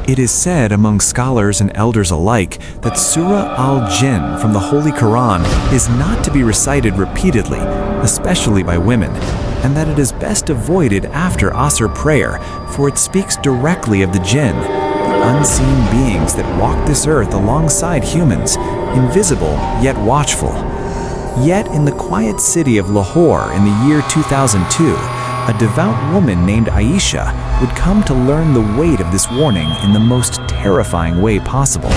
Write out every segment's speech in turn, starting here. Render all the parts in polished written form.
It is said among scholars and elders alike that Surah Al-Jinn from the Holy Quran is not to be recited repeatedly, especially by women, and that it is best avoided after Asr prayer, for it speaks directly of the jinn, the unseen beings that walk this earth alongside humans, invisible yet watchful. Yet in the quiet city of Lahore in the year 2002, a devout woman named Aisha would come to learn the weight of this warning in the most terrifying way possible.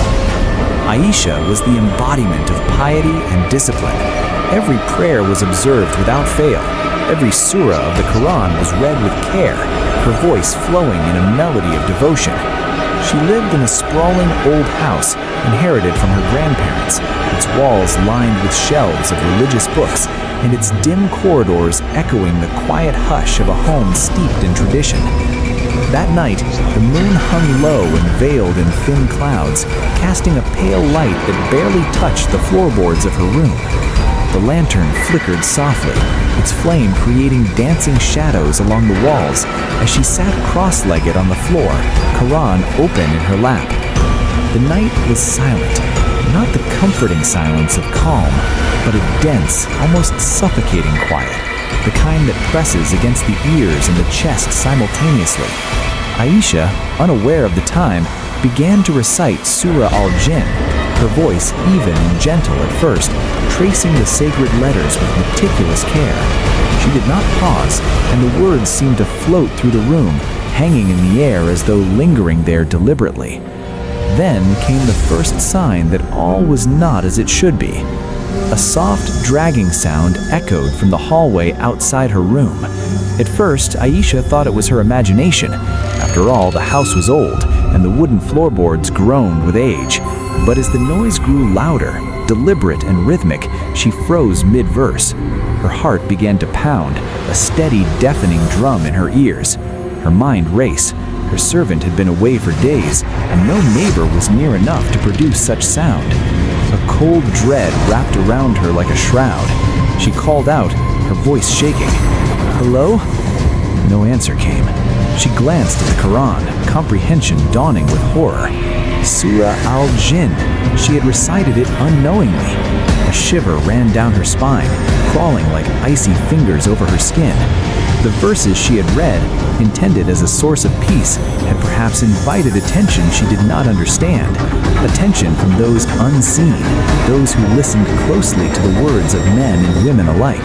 Aisha was the embodiment of piety and discipline. Every prayer was observed without fail. Every surah of the Quran was read with care, her voice flowing in a melody of devotion. She lived in a sprawling old house inherited from her grandparents, its walls lined with shelves of religious books, and its dim corridors echoing the quiet hush of a home steeped in tradition. That night, the moon hung low and veiled in thin clouds, casting a pale light that barely touched the floorboards of her room. The lantern flickered softly, its flame creating dancing shadows along the walls as she sat cross-legged on the floor, Quran open in her lap. The night was silent, not the comforting silence of calm, but a dense, almost suffocating quiet, the kind that presses against the ears and the chest simultaneously. Aisha, unaware of the time, began to recite Surah Al-Jinn, her voice even and gentle at first, tracing the sacred letters with meticulous care. She did not pause, and the words seemed to float through the room, hanging in the air as though lingering there deliberately. Then came the first sign that all was not as it should be. A soft, dragging sound echoed from the hallway outside her room. At first, Aisha thought it was her imagination. After all, the house was old, and the wooden floorboards groaned with age. But as the noise grew louder, deliberate and rhythmic, she froze mid-verse. Her heart began to pound, a steady, deafening drum in her ears. Her mind raced. Her servant had been away for days, and no neighbor was near enough to produce such sound. A cold dread wrapped around her like a shroud. She called out, her voice shaking. "Hello?" No answer came. She glanced at the Quran, comprehension dawning with horror. Surah Al-Jinn. She had recited it unknowingly. A shiver ran down her spine, crawling like icy fingers over her skin. The verses she had read, intended as a source of peace, had perhaps invited attention she did not understand. Attention from those unseen, those who listened closely to the words of men and women alike.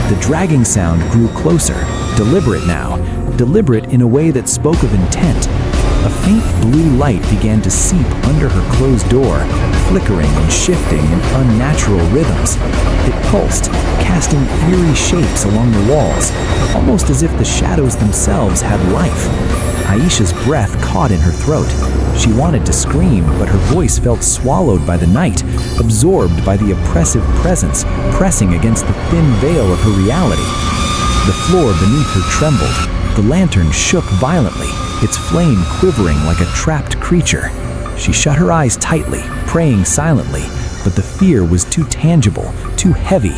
The dragging sound grew closer, deliberate now, deliberate in a way that spoke of intent. A faint blue light began to seep under her closed door, flickering and shifting in unnatural rhythms. It pulsed, casting eerie shapes along the walls, almost as if the shadows themselves had life. Aisha's breath caught in her throat. She wanted to scream, but her voice felt swallowed by the night, absorbed by the oppressive presence pressing against the thin veil of her reality. The floor beneath her trembled. The lantern shook violently, its flame quivering like a trapped creature. She shut her eyes tightly, praying silently, but the fear was too tangible, too heavy.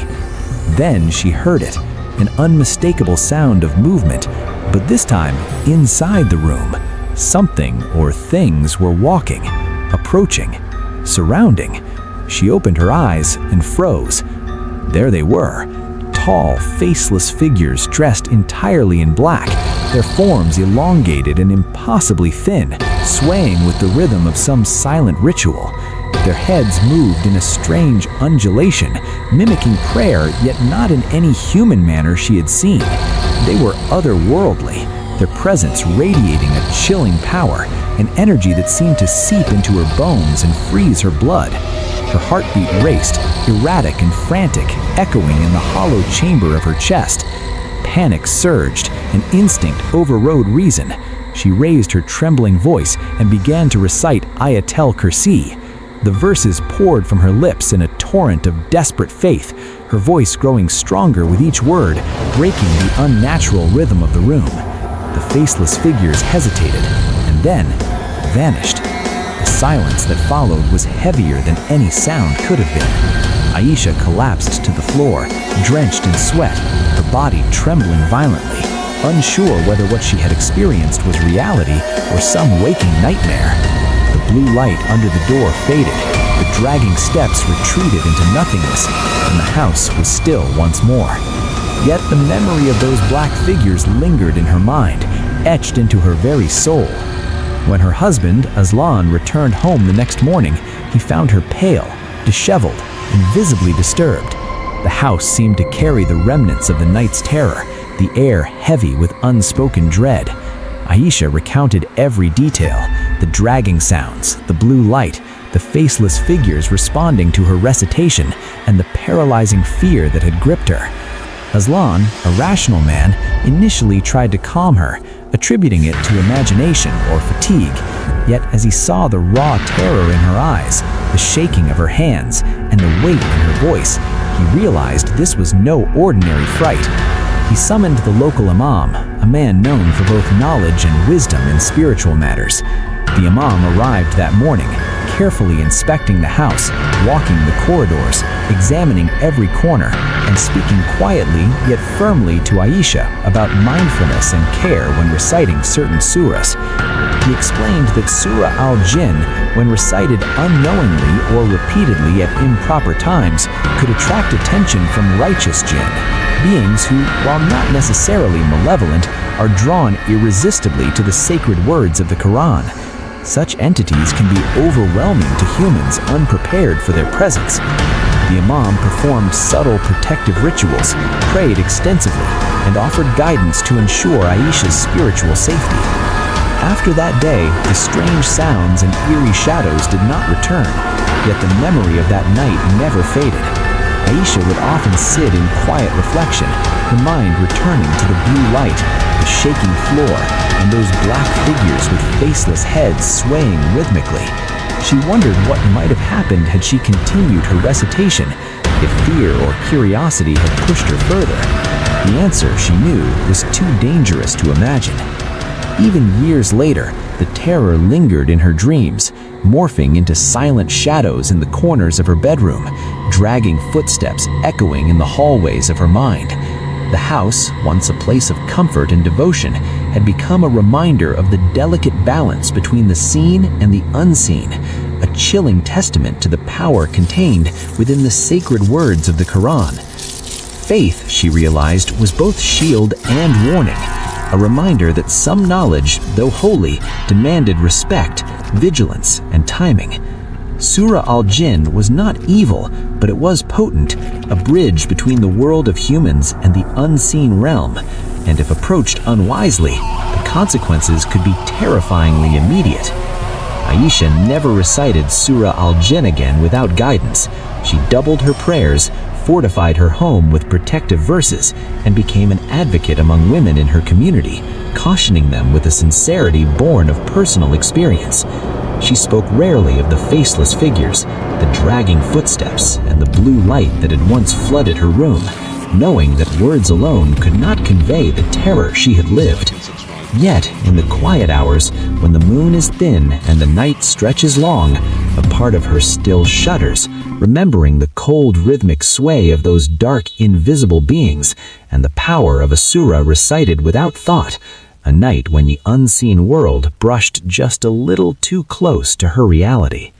Then she heard it, an unmistakable sound of movement, but this time inside the room. Something or things were walking, approaching, surrounding. She opened her eyes and froze. There they were. Tall, faceless figures dressed entirely in black, their forms elongated and impossibly thin, swaying with the rhythm of some silent ritual. Their heads moved in a strange undulation, mimicking prayer, yet not in any human manner she had seen. They were otherworldly, their presence radiating a chilling power, an energy that seemed to seep into her bones and freeze her blood. Her heartbeat raced, erratic and frantic, echoing in the hollow chamber of her chest. Panic surged, and instinct overrode reason. She raised her trembling voice and began to recite Ayatul Kursi. The verses poured from her lips in a torrent of desperate faith, her voice growing stronger with each word, breaking the unnatural rhythm of the room. The faceless figures hesitated, and then vanished. The silence that followed was heavier than any sound could have been. Aisha collapsed to the floor, drenched in sweat, her body trembling violently. unsure whether what she had experienced was reality or some waking nightmare. The blue light under the door faded, the dragging steps retreated into nothingness, and the house was still once more. Yet the memory of those black figures lingered in her mind, etched into her very soul. When her husband, Aslan, returned home the next morning, he found her pale, disheveled, and visibly disturbed. The house seemed to carry the remnants of the night's terror, the air heavy with unspoken dread. Aisha recounted every detail, the dragging sounds, the blue light, the faceless figures responding to her recitation, and the paralyzing fear that had gripped her. Aslan, a rational man, initially tried to calm her, attributing it to imagination or fatigue. Yet as he saw the raw terror in her eyes, the shaking of her hands, and the weight in her voice, he realized this was no ordinary fright. He summoned the local imam, a man known for both knowledge and wisdom in spiritual matters. The imam arrived that morning, carefully inspecting the house, walking the corridors, examining every corner, and speaking quietly yet firmly to Aisha about mindfulness and care when reciting certain surahs. He explained that Surah Al-Jinn, when recited unknowingly or repeatedly at improper times, could attract attention from righteous jinn, beings who, while not necessarily malevolent, are drawn irresistibly to the sacred words of the Quran. Such entities can be overwhelming to humans unprepared for their presence. The imam performed subtle protective rituals, prayed extensively, and offered guidance to ensure Aisha's spiritual safety. After that day, the strange sounds and eerie shadows did not return, yet the memory of that night never faded. Aisha would often sit in quiet reflection, her mind returning to the blue light, the shaking floor, and those black figures with faceless heads swaying rhythmically. She wondered what might have happened had she continued her recitation, if fear or curiosity had pushed her further. The answer, she knew, was too dangerous to imagine. Even years later, the terror lingered in her dreams, morphing into silent shadows in the corners of her bedroom, dragging footsteps echoing in the hallways of her mind. The house, once a place of comfort and devotion, had become a reminder of the delicate balance between the seen and the unseen, a chilling testament to the power contained within the sacred words of the Quran. Faith, she realized, was both shield and warning, a reminder that some knowledge, though holy, demanded respect, vigilance, and timing. Surah Al-Jinn was not evil, but it was potent, a bridge between the world of humans and the unseen realm, and if approached unwisely, the consequences could be terrifyingly immediate. Aisha never recited Surah Al-Jinn again without guidance. She doubled her prayers, fortified her home with protective verses, and became an advocate among women in her community, cautioning them with a sincerity born of personal experience. She spoke rarely of the faceless figures, the dragging footsteps, and the blue light that had once flooded her room, knowing that words alone could not convey the terror she had lived. Yet, in the quiet hours, when the moon is thin and the night stretches long, a part of her still shudders, remembering the cold rhythmic sway of those dark, invisible beings and the power of a surah recited without thought, a night when the unseen world brushed just a little too close to her reality.